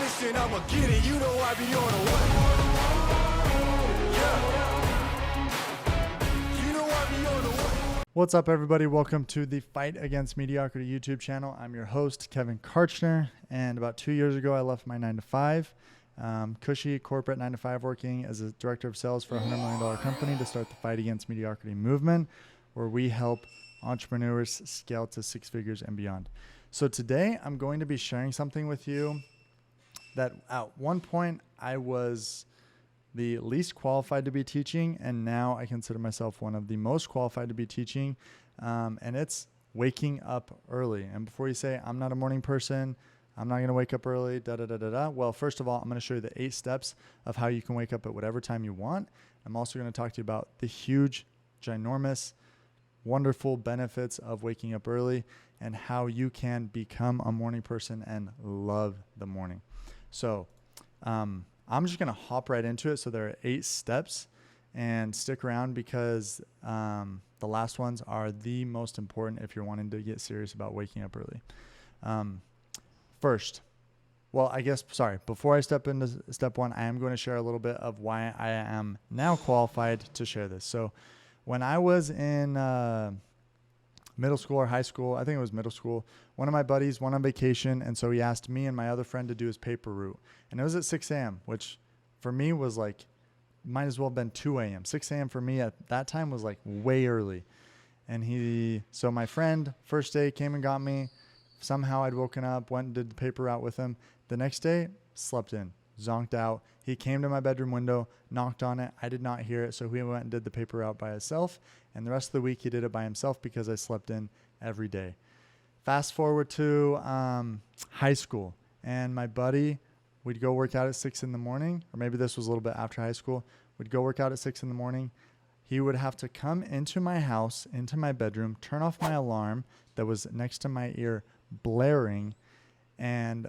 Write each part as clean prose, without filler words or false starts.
mission, I'ma get it. You know I be on a what? Yeah. You know I be on a what? What's up, everybody? Welcome to the Fight Against Mediocrity YouTube channel. I'm your host, Kevin Karchner, and about 2 years ago, I left my 9-to-5, cushy corporate 9-to-5, working as a director of sales for a $100 million company to start the Fight Against Mediocrity movement, where we help entrepreneurs scale to 6 figures and beyond. So today, I'm going to be sharing something with you that at one point I was the least qualified to be teaching, and now I consider myself one of the most qualified to be teaching, and it's waking up early. And before you say, I'm not a morning person, I'm not going to wake up early, well, first of all, I'm going to show you the 8 steps of how you can wake up at whatever time you want. I'm also going to talk to you about the huge, ginormous, wonderful benefits of waking up early and how you can become a morning person and love the morning. So I'm just going to hop right into it. So there are 8 steps, and stick around because the last ones are the most important if you're wanting to get serious about waking up early. Before I step into step 1, I am going to share a little bit of why I am now qualified to share this. So when I was in middle school or high school, I think it was middle school, one of my buddies went on vacation, and so he asked me and my other friend to do his paper route. And it was at 6 a.m., which for me was like, might as well have been 2 a.m. 6 a.m. for me at that time was like way early. And so my friend, first day, came and got me. Somehow I'd woken up, went and did the paper route with him. The next day, slept in, zonked out. He came to my bedroom window, knocked on it. I did not hear it, so he went and did the paper route by himself. And the rest of the week, he did it by himself because I slept in every day. Fast forward to high school, and my buddy, we'd go work out at 6 in the morning, or maybe this was a little bit after high school. We'd go work out at 6 in the morning. He would have to come into my house, into my bedroom, turn off my alarm that was next to my ear, blaring, and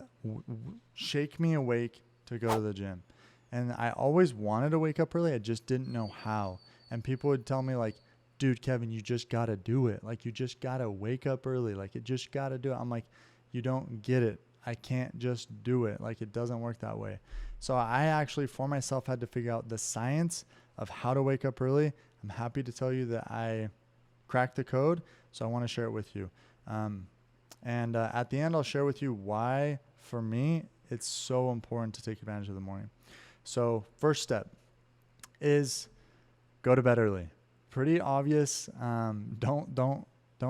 shake me awake to go to the gym. And I always wanted to wake up early. I just didn't know how. And people would tell me like, dude, Kevin, you just got to do it. Like, you just got to wake up early. Like, you just got to do it. I'm like, you don't get it. I can't just do it. Like, it doesn't work that way. So I actually, for myself, had to figure out the science of how to wake up early. I'm happy to tell you that I cracked the code. So I want to share it with you. At the end, I'll share with you why, for me, it's so important to take advantage of the morning. So first step is go to bed early. Pretty obvious. Don't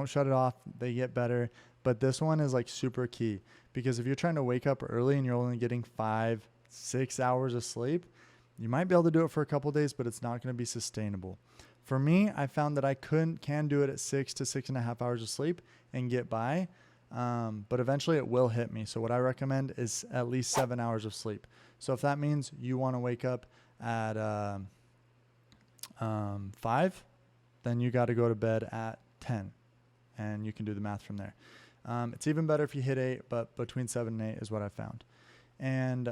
shut it off. They get better. But this one is like super key, because if you're trying to wake up early and you're only getting 5-6 hours of sleep, you might be able to do it for a couple of days, but it's not going to be sustainable. For me, I found that I can do it at 6 to 6.5 hours of sleep and get by. But eventually it will hit me. So what I recommend is at least 7 hours of sleep. So if that means you want to wake up at 5, then you got to go to bed at 10, and you can do the math from there. It's even better if you hit 8, but between 7 and 8 is what I found. And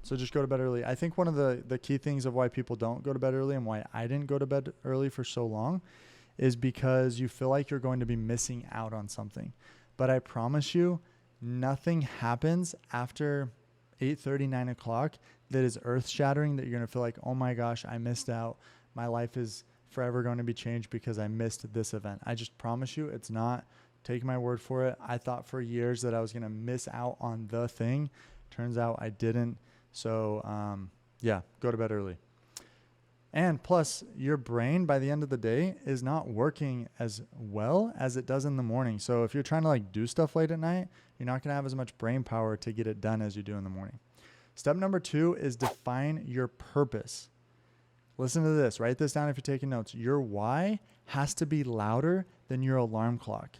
so just go to bed early. I think one of the key things of why people don't go to bed early and why I didn't go to bed early for so long is because you feel like you're going to be missing out on something. But I promise you, nothing happens after 8:30, 9 o'clock that is earth-shattering, that you're going to feel like, oh my gosh, I missed out. My life is forever going to be changed because I missed this event. I just promise you it's not. Take my word for it. I thought for years that I was going to miss out on the thing. Turns out I didn't. So go to bed early. And plus, your brain by the end of the day is not working as well as it does in the morning. So if you're trying to like do stuff late at night, you're not going to have as much brain power to get it done as you do in the morning. Step number 2 is define your purpose. Listen to this. Write this down if you're taking notes. Your why has to be louder than your alarm clock.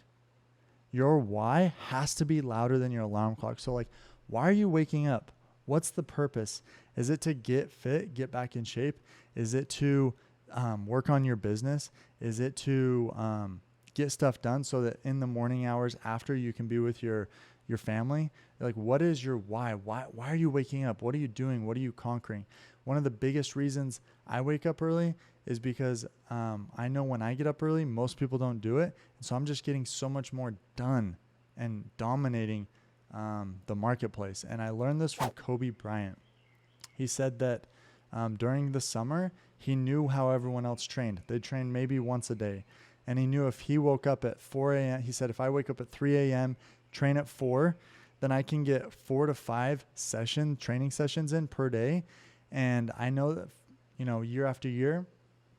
Your why has to be louder than your alarm clock. So like, why are you waking up? What's the purpose? Is it to get fit, get back in shape? Is it to work on your business? Is it to get stuff done so that in the morning hours after you can be with your family? Like, what is your why? Why are you waking up? What are you doing? What are you conquering? One of the biggest reasons I wake up early is because I know when I get up early, most people don't do it. And so I'm just getting so much more done and dominating the marketplace. And I learned this from Kobe Bryant. He said that during the summer, he knew how everyone else trained. They trained maybe once a day. And he knew if he woke up at 4 a.m., he said, if I wake up at 3 a.m., train at 4, then I can get 4 to 5 training sessions in per day. And I know that, year after year,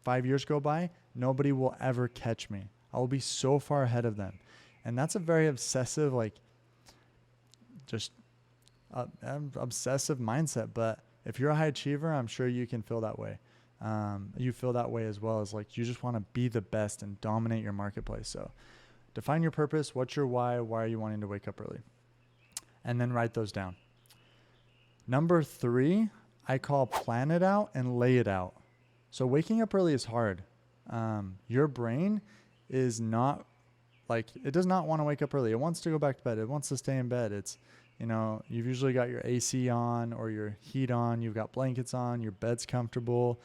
5 years go by, nobody will ever catch me. I will be so far ahead of them. And that's a very obsessive, obsessive mindset. But if you're a high achiever, I'm sure you can feel that way. You feel that way as well, as you just want to be the best and dominate your marketplace. So define your purpose. What's your why? Why are you wanting to wake up early? And then write those down. Number 3, I call plan it out and lay it out. So waking up early is hard. Your brain is not it does not want to wake up early. It wants to go back to bed. It wants to stay in bed. It's, you've usually got your AC on or your heat on. You've got blankets on. Your bed's comfortable.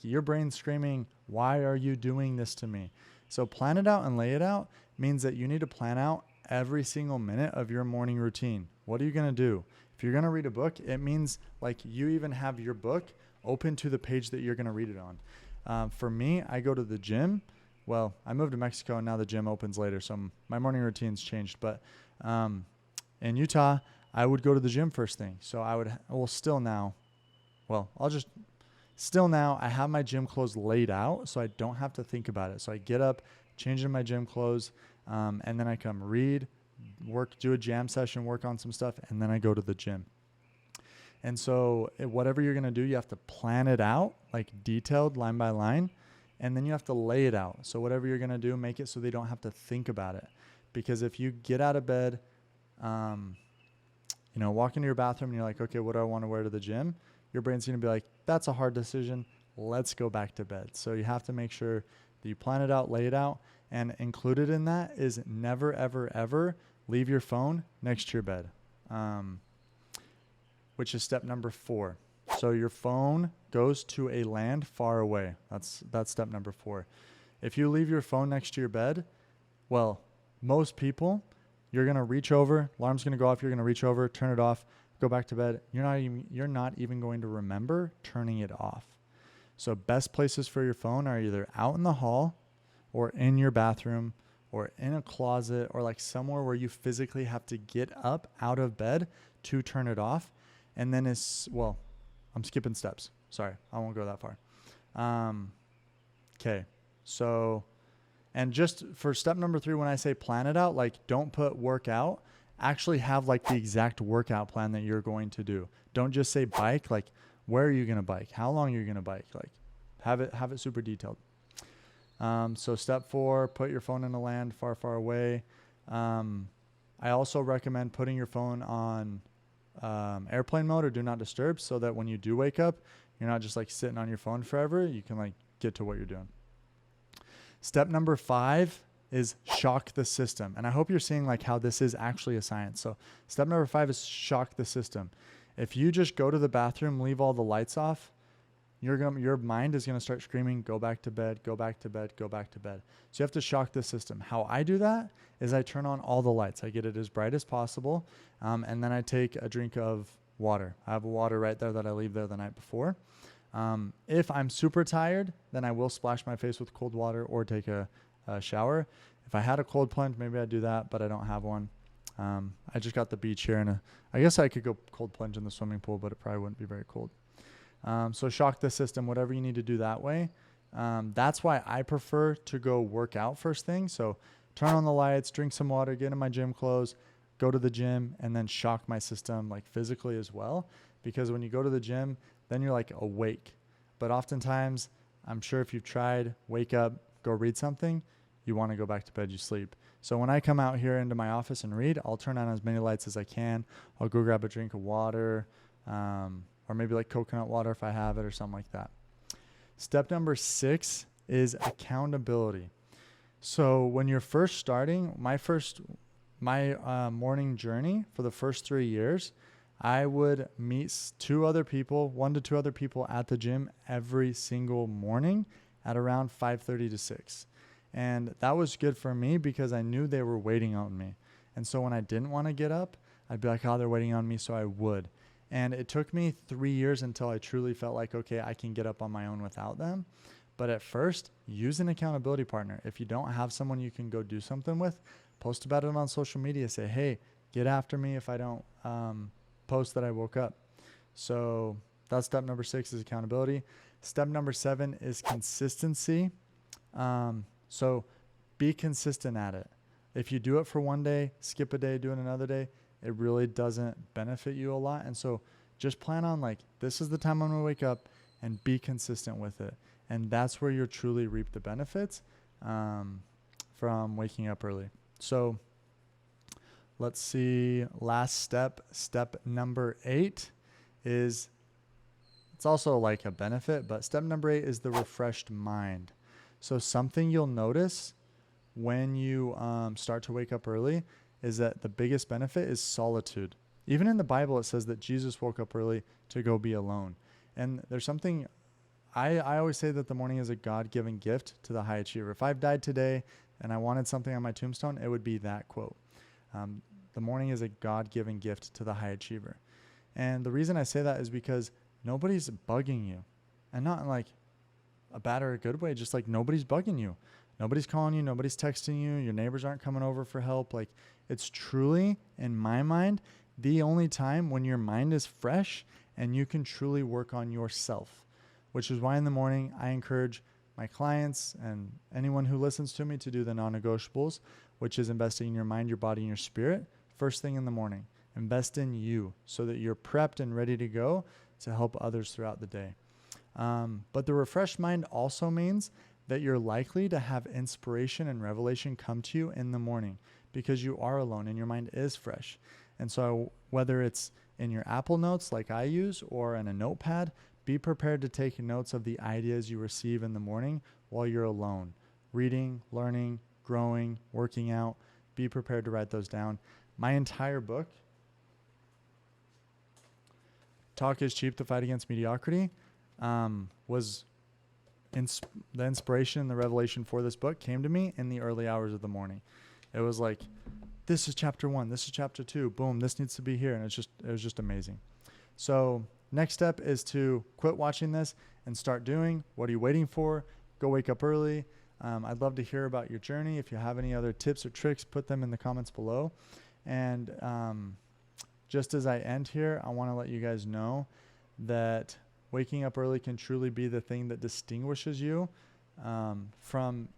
Your brain's screaming, why are you doing this to me? So plan it out and lay it out means that you need to plan out every single minute of your morning routine. What are you going to do? If you're going to read a book, it means you even have your book open to the page that you're going to read it on. For me, I go to the gym. Well, I moved to Mexico and now the gym opens later, so my morning routine's changed. But in Utah, I would go to the gym first thing. So I have my gym clothes laid out so I don't have to think about it. So I get up, change into my gym clothes, and then I come read, do a jam session, work on some stuff, and then I go to the gym. And so whatever you're going to do, you have to plan it out, detailed line by line. And then you have to lay it out. So whatever you're going to do, make it so they don't have to think about it. Because if you get out of bed, walk into your bathroom and you're like, okay, what do I want to wear to the gym? Your brain's going to be like, that's a hard decision. Let's go back to bed. So you have to make sure that you plan it out, lay it out. And included in that is never, ever, ever leave your phone next to your bed, which is step number 4. So your phone goes to a land far away. That's step number 4. If you leave your phone next to your bed, well, most people, you're going to reach over, alarm's going to go off, you're going to reach over, turn it off, go back to bed. You're not even going to remember turning it off. So best places for your phone are either out in the hall or in your bathroom or in a closet or somewhere where you physically have to get up out of bed to turn it off. And then I'm skipping steps. Sorry, I won't go that far. Okay. So, and just for step number 3, when I say plan it out, don't put workout, actually have the exact workout plan that you're going to do. Don't just say bike, where are you going to bike? How long are you going to bike? Have it super detailed. So step 4, put your phone in a land far, far away. I also recommend putting your phone on airplane mode or do not disturb so that when you do wake up, you're not just sitting on your phone forever. You can get to what you're doing. Step number 5 is shock the system. And I hope you're seeing how this is actually a science. So step number 5 is shock the system. If you just go to the bathroom, leave all the lights off, your mind is going to start screaming, go back to bed, go back to bed, go back to bed. So you have to shock the system. How I do that is I turn on all the lights. I get it as bright as possible. And then I take a drink of water. I have water right there that I leave there the night before. If I'm super tired, then I will splash my face with cold water or take a shower. If I had a cold plunge, maybe I'd do that, but I don't have one. I just got the beach here, and I guess I could go cold plunge in the swimming pool, but it probably wouldn't be very cold. So shock the system, whatever you need to do that way. That's why I prefer to go work out first thing. So turn on the lights, drink some water, get in my gym clothes, go to the gym, and then shock my system physically as well. Because when you go to the gym, then you're awake. But oftentimes, I'm sure if you've tried, wake up, go read something, you want to go back to bed, you sleep. So when I come out here into my office and read, I'll turn on as many lights as I can. I'll go grab a drink of water, or maybe coconut water if I have it or something like that. Step number 6 is accountability. So when you're first starting, my morning journey for the first 3 years, I would meet 1 to 2 other people at the gym every single morning at around 5:30 to 6. And that was good for me because I knew they were waiting on me. And so when I didn't want to get up, I'd be like, oh, they're waiting on me, so I would. And it took me 3 years until I truly felt like, okay, I can get up on my own without them. But at first, use an accountability partner. If you don't have someone you can go do something with, post about it on social media. Say, hey, get after me if I don't post that I woke up. So that's step number 6 is accountability. Step number 7 is consistency. So be consistent at it. If you do it for one day, skip a day, do it another day, it really doesn't benefit you a lot. And so just plan on like, this is the time I'm going to wake up, and be consistent with it. And that's where you'll truly reap the benefits from waking up early. So let's see, last step number 8 is, it's also like a benefit, but step number 8 is the refreshed mind. So something you'll notice when you start to wake up early is that the biggest benefit is solitude. Even in the Bible, it says that Jesus woke up early to go be alone. And there's something, I always say that the morning is a God-given gift to the high achiever. If I've died today and I wanted something on my tombstone, it would be that quote. The morning is a God-given gift to the high achiever. And the reason I say that is because nobody's bugging you. And not in like a bad or a good way, just like nobody's bugging you. Nobody's calling you, nobody's texting you, your neighbors aren't coming over for help. Like, it's truly, in my mind, the only time when your mind is fresh and you can truly work on yourself, which is why in the morning I encourage my clients and anyone who listens to me to do the non-negotiables, which is investing in your mind, your body, and your spirit first thing in the morning. Invest in you so that you're prepped and ready to go to help others throughout the day. But the refreshed mind also means that you're likely to have inspiration and revelation come to you in the morning because you are alone and your mind is fresh. And so whether it's in your Apple Notes like I use or in a notepad, be prepared to take notes of the ideas you receive in the morning while you're alone. Reading, learning, growing, working out. Be prepared to write those down. My entire book, Talk is Cheap, The Fight Against Mediocrity, was the inspiration and the revelation for this book came to me in the early hours of the morning. It was like, this is chapter 1, this is chapter 2, boom, this needs to be here. And it was just amazing. So next step is to quit watching this and start doing. What are you waiting for? Go wake up early. I'd love to hear about your journey. If you have any other tips or tricks, put them in the comments below. And just as I end here, I want to let you guys know that waking up early can truly be the thing that distinguishes you from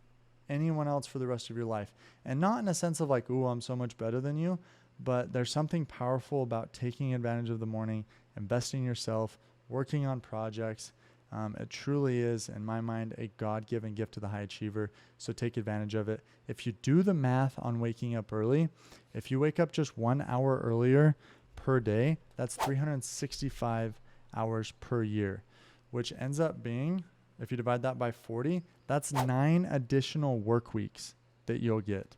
anyone else for the rest of your life. And not in a sense of like, ooh, I'm so much better than you, but there's something powerful about taking advantage of the morning, investing in yourself, working on projects. It truly is, in my mind, a God-given gift to the high achiever. So take advantage of it. If you do the math on waking up early, if you wake up just 1 hour earlier per day, that's 365 hours per year, which ends up being, if you divide that by 40, that's 9 additional work weeks that you'll get.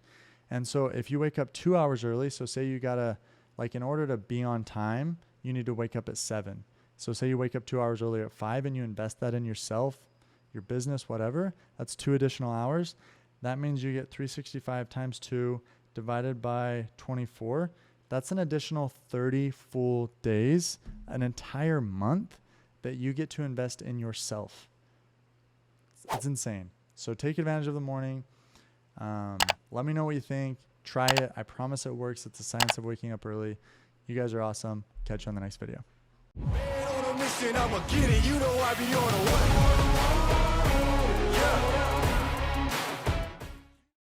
And so if you wake up 2 hours early, so say you gotta, like in order to be on time, you need to wake up at 7. So say you wake up 2 hours earlier at 5 and you invest that in yourself, your business, whatever, that's 2 additional hours. That means you get 365 times 2 divided by 24. That's an additional 30 full days, an entire month that you get to invest in yourself. It's insane. So take advantage of the morning. Let me know what you think. Try it. I promise it works. It's the science of waking up early. You guys are awesome. Catch you on the next video. Man on a mission, I'ma get it. You know I be on a what?